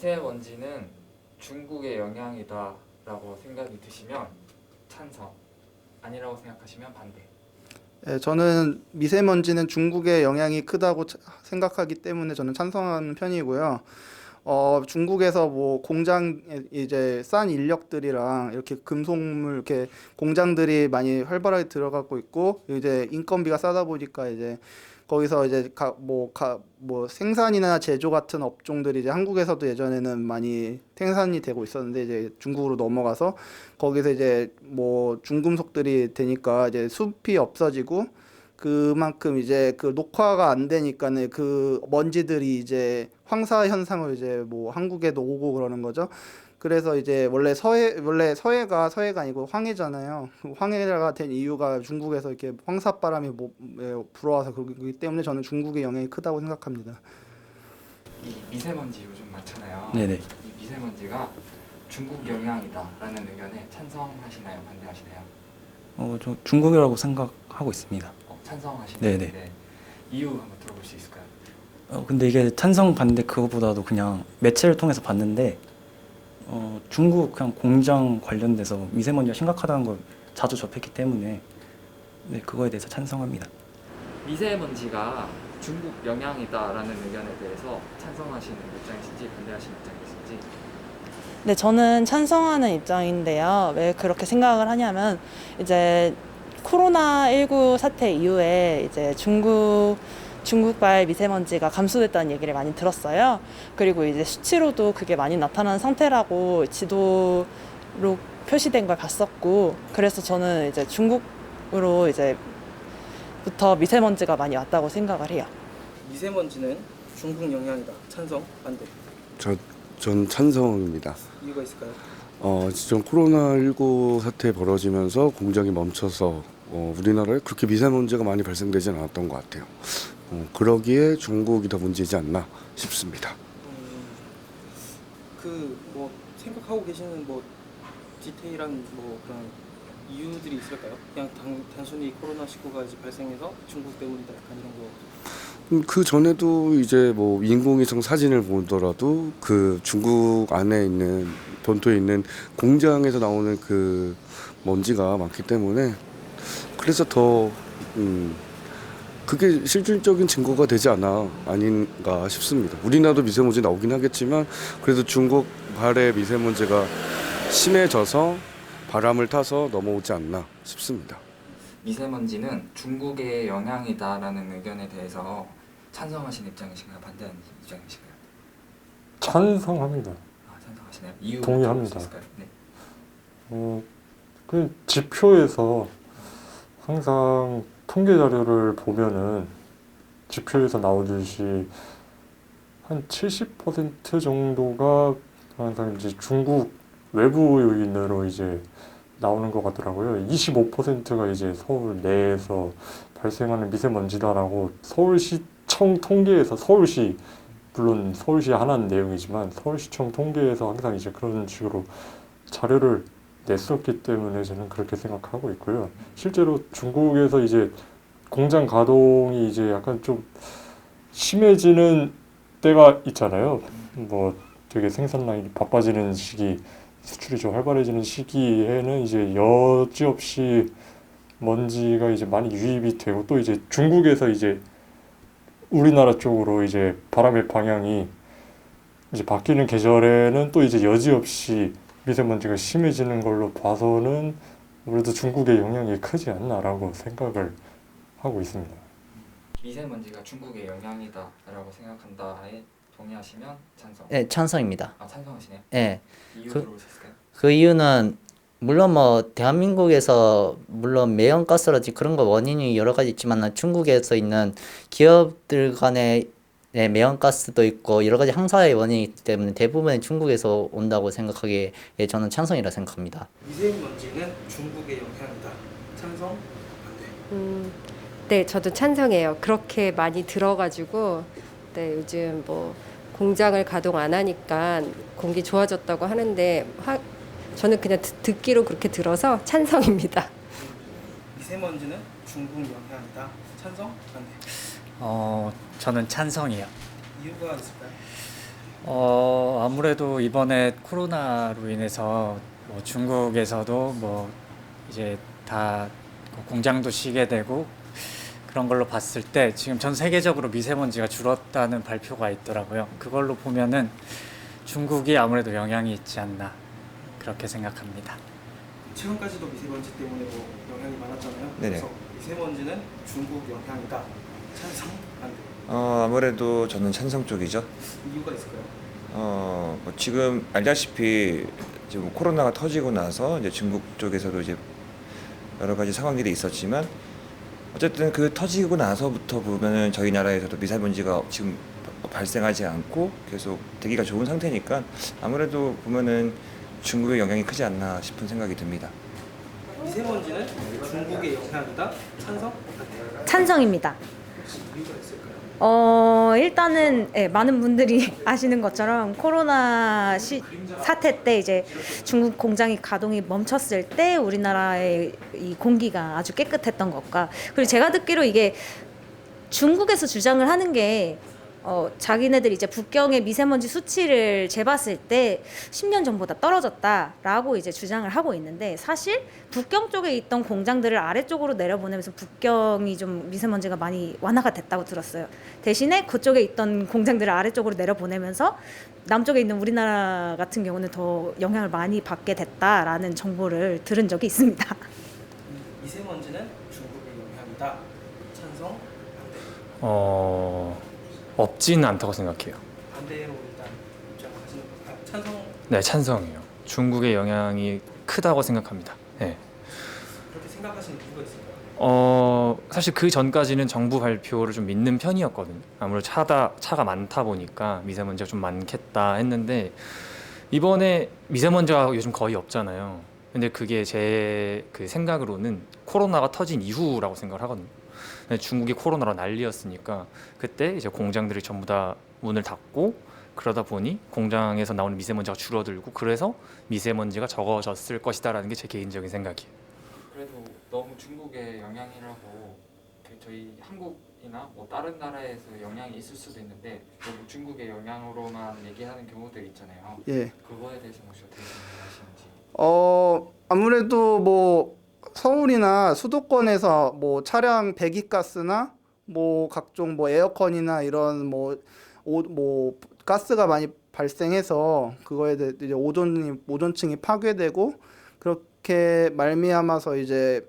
미세먼지는 중국의 영향이다라고 생각이 드시면 찬성, 아니라고 생각하시면 반대. 예, 저는 미세먼지는 중국의 영향이 크다고 생각하기 때문에 저는 찬성하는 편이고요. 중국에서 뭐 공장 이제 싼 인력들이랑 이렇게 금속물 이렇게 공장들이 많이 활발하게 들어가고 있고 이제 인건비가 싸다 보니까 이제 거기서 이제 뭐 생산이나 제조 같은 업종들이 이제 한국에서도 예전에는 많이 생산이 되고 있었는데 이제 중국으로 넘어가서 거기서 이제 뭐 중금속들이 되니까 이제 숲이 없어지고 그만큼 이제 그 녹화가 안 되니까는 그 먼지들이 이제 황사 현상을 이제 뭐 한국에도 오고 그러는 거죠. 그래서 이제 원래 서해가 아니고 황해잖아요. 황해가 된 이유가 중국에서 이렇게 황사바람이 불어와서 그렇기 때문에 저는 중국의 영향이 크다고 생각합니다. 이 미세먼지 요즘 많잖아요. 네네. 이 미세먼지가 중국 영향이다라는 의견에 찬성하시나요, 반대하시나요? 저 중국이라고 생각하고 있습니다. 찬성하시는데 네네. 이유 한번 들어볼 수 있을까요? 근데 이게 찬성 반대 그거보다도 그냥 매체를 통해서 봤는데 중국 그냥 공장 관련돼서 미세먼지가 심각하다는 걸 자주 접했기 때문에 네, 그거에 대해서 찬성합니다. 미세먼지가 중국 영향이다라는 의견에 대해서 찬성하시는 입장이신지 반대하시는 입장이신지. 네, 저는 찬성하는 입장인데요. 왜 그렇게 생각을 하냐면 이제 코로나19 사태 이후에 이제 중국발 미세먼지가 감소됐다는 얘기를 많이 들었어요. 그리고 이제 수치로도 그게 많이 나타난 상태라고 지도로 표시된 걸 봤었고, 그래서 저는 이제 중국으로 이제부터 미세먼지가 많이 왔다고 생각을 해요. 미세먼지는 중국 영향이다. 찬성, 반대. 전 찬성입니다. 이유가 있을까요? 지금 코로나19 사태 벌어지면서 공장이 멈춰서 우리나라에 그렇게 미세먼지가 많이 발생되진 않았던 것 같아요. 그러기에 중국이 더 문제지 않나 싶습니다. 뭐 생각하고 계시는 뭐 디테일한 뭐 그런 이유들이 있을까요? 그냥 단순히 코로나19가 이제 발생해서 중국 때문이다 약간 이런 거. 그 전에도 이제 뭐 인공위성 사진을 보더라도 그 중국 안에 있는 본토에 있는 공장에서 나오는 그 먼지가 많기 때문에 그래서 더 그게 실질적인 증거가 되지 아닌가 싶습니다. 우리나라도 미세먼지 나오긴 하겠지만 그래도 중국 발의 미세먼지가 심해져서 바람을 타서 넘어오지 않나 싶습니다. 미세먼지는 중국의 영향이다라는 의견에 대해서 찬성하시는 입장이신가요, 반대하는 입장이신가요? 찬성합니다. 찬성하시나요? 이유 동의합니다. 들어볼 수 있을까요? 네. 그 지표에서 항상 통계 자료를 보면은 지표에서 나오듯이 한 70% 정도가 항상 이제 중국 외부 요인으로 이제 나오는 것 같더라고요. 25%가 이제 서울 내에서 발생하는 미세먼지다라고 서울시청 통계에서 물론 서울시 하나는 내용이지만 서울시청 통계에서 항상 이제 그런 식으로 자료를 냈었기 때문에 저는 그렇게 생각하고 있고요. 실제로 중국에서 이제 공장 가동이 이제 약간 좀 심해지는 때가 있잖아요. 뭐 되게 생산 라인이 바빠지는 시기, 수출이 좀 활발해지는 시기에는 이제 여지없이 먼지가 이제 많이 유입이 되고 또 이제 중국에서 이제 우리나라 쪽으로 이제 바람의 방향이 이제 바뀌는 계절에는 또 이제 여지없이 미세먼지가 심해지는 걸로 봐서는 아무래도 중국의 영향이 크지 않나라고 생각을 하고 있습니다. 미세먼지가 중국의 영향이다라고 생각한다에 동의하시면 찬성. 네, 찬성입니다. 찬성하시네요. 네. 이유 들어볼 수 있을까요? 그 이유는 물론 뭐 대한민국에서 물론 매연가스라든지 그런 거 원인이 여러 가지 있지만 중국에서 있는 기업들 간의 매연가스도 있고 여러 가지 항사의 원인이 있기 때문에 대부분이 중국에서 온다고 생각하기에 저는 찬성이라 생각합니다. 미세먼지는 중국의 영향이다. 찬성, 반대. 네, 저도 찬성해요. 그렇게 많이 들어가지고 네, 요즘 뭐 공장을 가동 안 하니까 공기 좋아졌다고 하는데 저는 그냥 듣기로 그렇게 들어서 찬성입니다. 미세먼지는 중국 영향이다. 찬성, 반대. 저는 찬성이에요. 이유가 있을까요? 아무래도 이번에 코로나로 인해서 뭐 중국에서도 뭐 이제 다 공장도 쉬게 되고 그런 걸로 봤을 때 지금 전 세계적으로 미세먼지가 줄었다는 발표가 있더라고요. 그걸로 보면은 중국이 아무래도 영향이 있지 않나 그렇게 생각합니다. 최근까지도 미세먼지 때문에 뭐 영향이 많았잖아요. 네네. 그래서 미세먼지는 중국 영향이다. 찬성? 반대? 아무래도 저는 찬성 쪽이죠. 이유가 있을까요? 뭐 지금 알다시피 지금 코로나가 터지고 나서 이제 중국 쪽에서도 이제 여러 가지 상황들이 있었지만 어쨌든 그 터지고 나서부터 보면은 저희 나라에서도 미세먼지가 지금 발생하지 않고 계속 대기가 좋은 상태니까 아무래도 보면은 중국의 영향이 크지 않나 싶은 생각이 듭니다. 미세먼지는 중국의 영향이다. 찬성? 반대? 찬성입니다. 혹시 이유가 있을까요? 일단은 많은 분들이 아시는 것처럼 코로나 사태 때 이제 중국 공장이 가동이 멈췄을 때 우리나라의 이 공기가 아주 깨끗했던 것과 그리고 제가 듣기로 이게 중국에서 주장을 하는 게 자기네들 이제 북경의 미세먼지 수치를 재봤을 때 10년 전보다 떨어졌다라고 이제 주장을 하고 있는데 사실 북경 쪽에 있던 공장들을 아래쪽으로 내려보내면서 북경이 좀 미세먼지가 많이 완화가 됐다고 들었어요. 대신에 그쪽에 있던 공장들을 아래쪽으로 내려보내면서 남쪽에 있는 우리나라 같은 경우는 더 영향을 많이 받게 됐다라는 정보를 들은 적이 있습니다. 미세먼지는 중국의 영향이다. 찬성? 반대? 없지는 않다고 생각해요. 반대로 일단 입장을 하시는 건가요? 찬성? 네, 찬성이에요. 중국의 영향이 크다고 생각합니다. 네. 그렇게 생각하시는 이유가 있을까요? 사실 그 전까지는 정부 발표를 좀 믿는 편이었거든요. 아무래도 차가 많다 보니까 미세먼지가 좀 많겠다 했는데 이번에 미세먼지가 요즘 거의 없잖아요. 근데 그게 제 그 생각으로는 코로나가 터진 이후라고 생각을 하거든요. 중국이 코로나로 난리였으니까 그때 이제 공장들이 전부 다 문을 닫고 그러다 보니 공장에서 나오는 미세먼지가 줄어들고 그래서 미세먼지가 적어졌을 것이다라는 게 제 개인적인 생각이에요. 그래도 너무 중국의 영향이라고 저희 한국이나 뭐 다른 나라에서 영향이 있을 수도 있는데 너무 중국의 영향으로만 얘기하는 경우들 있잖아요. 예. 그거에 대해서 혹시 어떻게 생각하시는지? 아무래도 뭐 서울이나 수도권에서 뭐 차량 배기가스나 뭐 각종 뭐 에어컨이나 이런 뭐 가스가 많이 발생해서 그거에 대해 이제 오존층이 파괴되고 그렇게 말미암아서 이제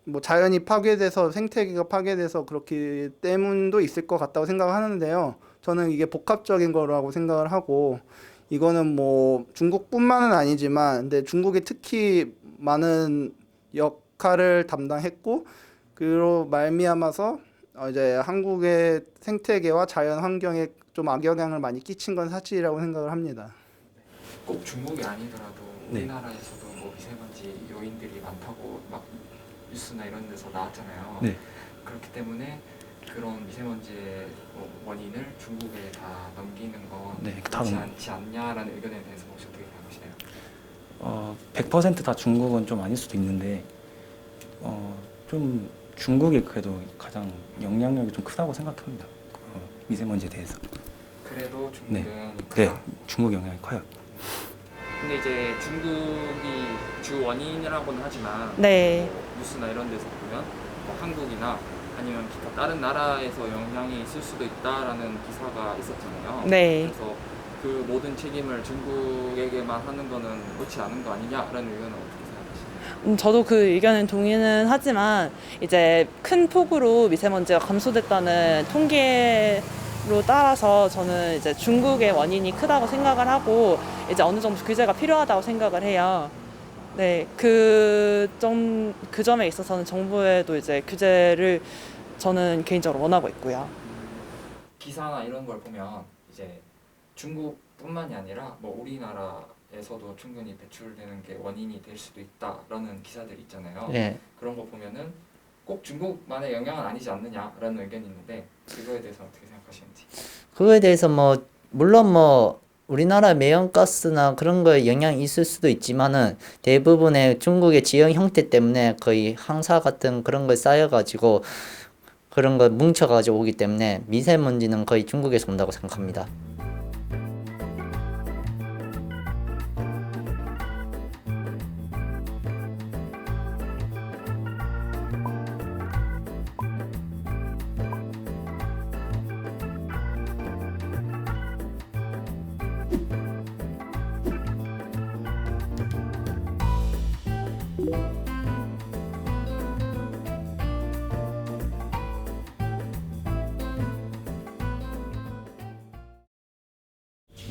뭐 자연이 파괴돼서 생태계가 파괴돼서 그렇기 때문도 있을 것 같다고 생각하는데요. 저는 이게 복합적인 거라고 생각을 하고 이거는 뭐 중국뿐만은 아니지만 근데 중국이 특히 많은 역할을 담당했고 그로 말미암아서 이제 한국의 생태계와 자연 환경에 좀 악영향을 많이 끼친 건 사실이라고 생각을 합니다. 꼭 중국이 아니더라도 네. 우리나라에서도 뭐 미세먼지 요인들이 많다고 막 뉴스나 이런 데서 나왔잖아요. 네. 그렇기 때문에 그런 미세먼지의 원인을 중국에 다 넘기는 건 네, 그렇지 않지 않냐라는 의견에 대해서 혹시 어떻게 생각하시나요? 100%다 중국은 좀 아닐 수도 있는데 좀 중국이 그래도 가장 영향력이 좀 크다고 생각합니다. 미세먼지에 대해서. 그래도 중국은 네, 크다. 중국 영향이 커요. 근데 이제 중국이 주 원인이라고는 하지만 네. 뭐 뉴스나 이런 데서 보면 뭐 한국이나 아니면 기타 다른 나라에서 영향이 있을 수도 있다라는 기사가 있었잖아요. 네. 그래서 그 모든 책임을 중국에게만 하는 거는 옳지 않은 거 아니냐라는 의견은 어떻게 생각하시나요? 저도 그 의견은 동의는 하지만 이제 큰 폭으로 미세먼지가 감소됐다는 통계로 따라서 저는 이제 중국의 원인이 크다고 생각을 하고 이제 어느 정도 규제가 필요하다고 생각을 해요. 네, 그 점에 있어서는 정부에도 이제 규제를 저는 개인적으로 원하고 있고요. 기사나 이런 걸 보면 이제 중국뿐만이 아니라 뭐 우리나라에서도 충분히 배출되는 게 원인이 될 수도 있다라는 기사들 있잖아요. 네. 그런 거 보면은 꼭 중국만의 영향은 아니지 않느냐라는 의견이 있는데 그거에 대해서 어떻게 생각하시는지? 그거에 대해서 뭐 물론 뭐 우리나라 매연가스나 그런 거에 영향이 있을 수도 있지만은 대부분의 중국의 지형 형태 때문에 거의 황사 같은 그런 거 쌓여가지고 그런 거 뭉쳐가지고 오기 때문에 미세먼지는 거의 중국에서 온다고 생각합니다.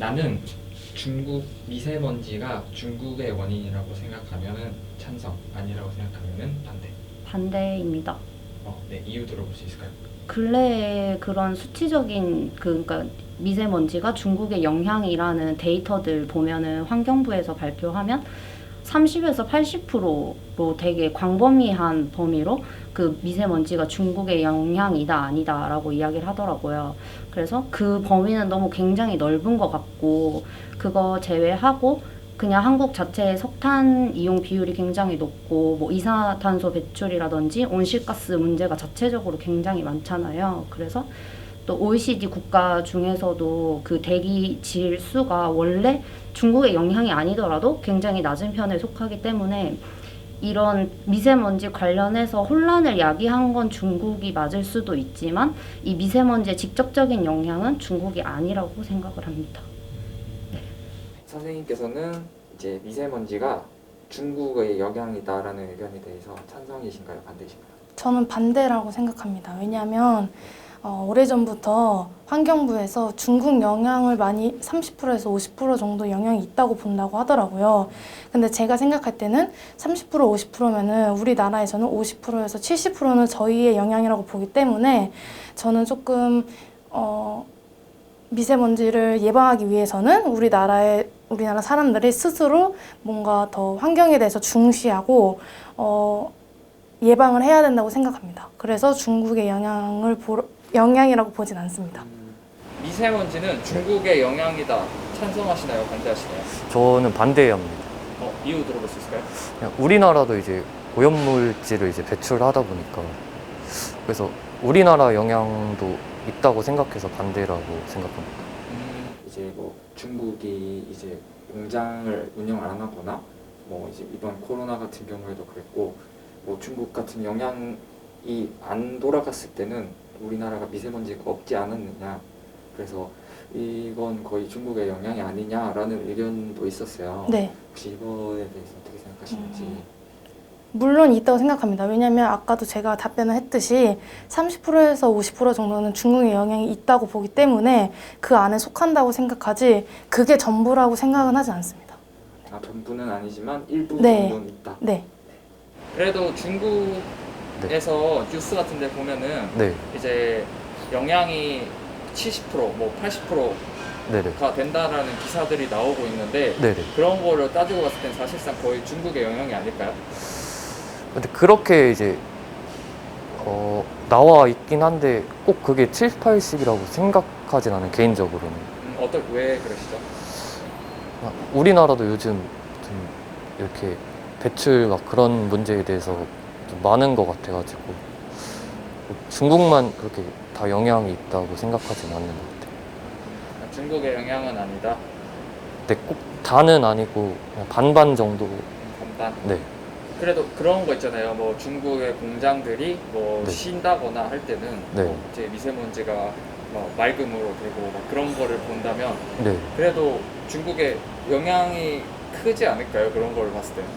나는 중국 미세먼지가 중국의 원인이라고 생각하면은 찬성, 아니라고 생각하면은 반대. 반대입니다. 네, 이유 들어볼 수 있을까요? 근래에 그런 수치적인 그러니까 미세먼지가 중국의 영향이라는 데이터들 보면은 환경부에서 발표하면 30에서 80%로 되게 광범위한 범위로 그 미세먼지가 중국의 영향이다 아니다라고 이야기를 하더라고요. 그래서 그 범위는 너무 굉장히 넓은 것 같고 그거 제외하고 그냥 한국 자체의 석탄 이용 비율이 굉장히 높고 뭐 이산화탄소 배출이라든지 온실가스 문제가 자체적으로 굉장히 많잖아요. 그래서 또 OECD 국가 중에서도 그 대기 질수가 원래 중국의 영향이 아니더라도 굉장히 낮은 편에 속하기 때문에 이런 미세먼지 관련해서 혼란을 야기한 건 중국이 맞을 수도 있지만 이 미세먼지의 직접적인 영향은 중국이 아니라고 생각을 합니다. 선생님께서는 이제 미세먼지가 중국의 영향이다라는 의견에 대해서 찬성이신가요, 반대이신가요? 저는 반대라고 생각합니다. 왜냐하면 오래전부터 환경부에서 중국 영향을 많이 30%에서 50% 정도 영향이 있다고 본다고 하더라고요. 근데 제가 생각할 때는 30% 50%면은 우리나라에서는 50%에서 70%는 저희의 영향이라고 보기 때문에 저는 조금 미세먼지를 예방하기 위해서는 우리나라 사람들이 스스로 뭔가 더 환경에 대해서 중시하고 예방을 해야 된다고 생각합니다. 그래서 중국의 영향이라고 보진 않습니다. 미세먼지는 중국의 영향이다. 찬성하시나요? 반대하시나요? 저는 반대합니다. 이유 들어볼 수 있을까요? 그냥 우리나라도 이제 오염물질을 이제 배출하다 보니까 그래서 우리나라 영향도 있다고 생각해서 반대라고 생각합니다. 이제 뭐 중국이 이제 공장을 운영 안 하거나 뭐 이제 이번 코로나 같은 경우에도 그랬고 뭐 중국 같은 영향이 안 돌아갔을 때는 우리나라가 미세먼지가 없지 않았느냐, 그래서 이건 거의 중국의 영향이 아니냐라는 의견도 있었어요. 네. 혹시 이거에 대해서 어떻게 생각하시는지? 물론 있다고 생각합니다. 왜냐하면 아까도 제가 답변을 했듯이 30%에서 50% 정도는 중국의 영향이 있다고 보기 때문에 그 안에 속한다고 생각하지 그게 전부라고 생각은 하지 않습니다. 전부는 아니지만 일부 네. 정도는 있다. 네. 그래도 중국에서 뉴스 같은 데 보면은 네. 이제 영향이 70% 뭐 80%가 된다라는 기사들이 나오고 있는데 네네. 그런 거를 따지고 봤을 땐 사실상 거의 중국의 영향이 아닐까요? 근데 그렇게 이제 나와 있긴 한데 꼭 그게 70, 80이라고 생각하진 않아요, 개인적으로는. 왜 그러시죠? 우리나라도 요즘 좀 이렇게 배출 막 그런 문제에 대해서 좀 많은 것 같아가지고 중국만 그렇게 다 영향이 있다고 생각하진 않는 것 같아요. 중국의 영향은 아니다. 근데 꼭 다는 아니고 그냥 반반 정도. 반반? 네. 그래도 그런 거 있잖아요. 뭐 중국의 공장들이 뭐 네. 쉰다거나 할 때는 네. 뭐 이제 미세먼지가 뭐 맑음으로 되고 막 그런 거를 본다면 네. 그래도 중국의 영향이 크지 않을까요? 그런 걸 봤을 때는.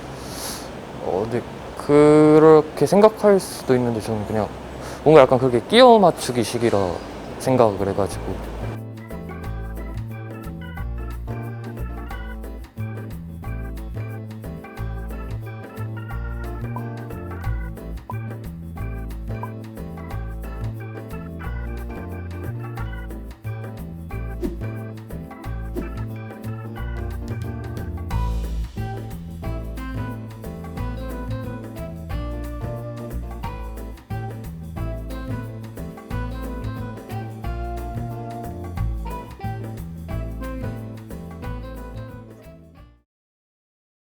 근데 그렇게 생각할 수도 있는데 저는 그냥 뭔가 약간 그렇게 끼워 맞추기식이라 생각을 해가지고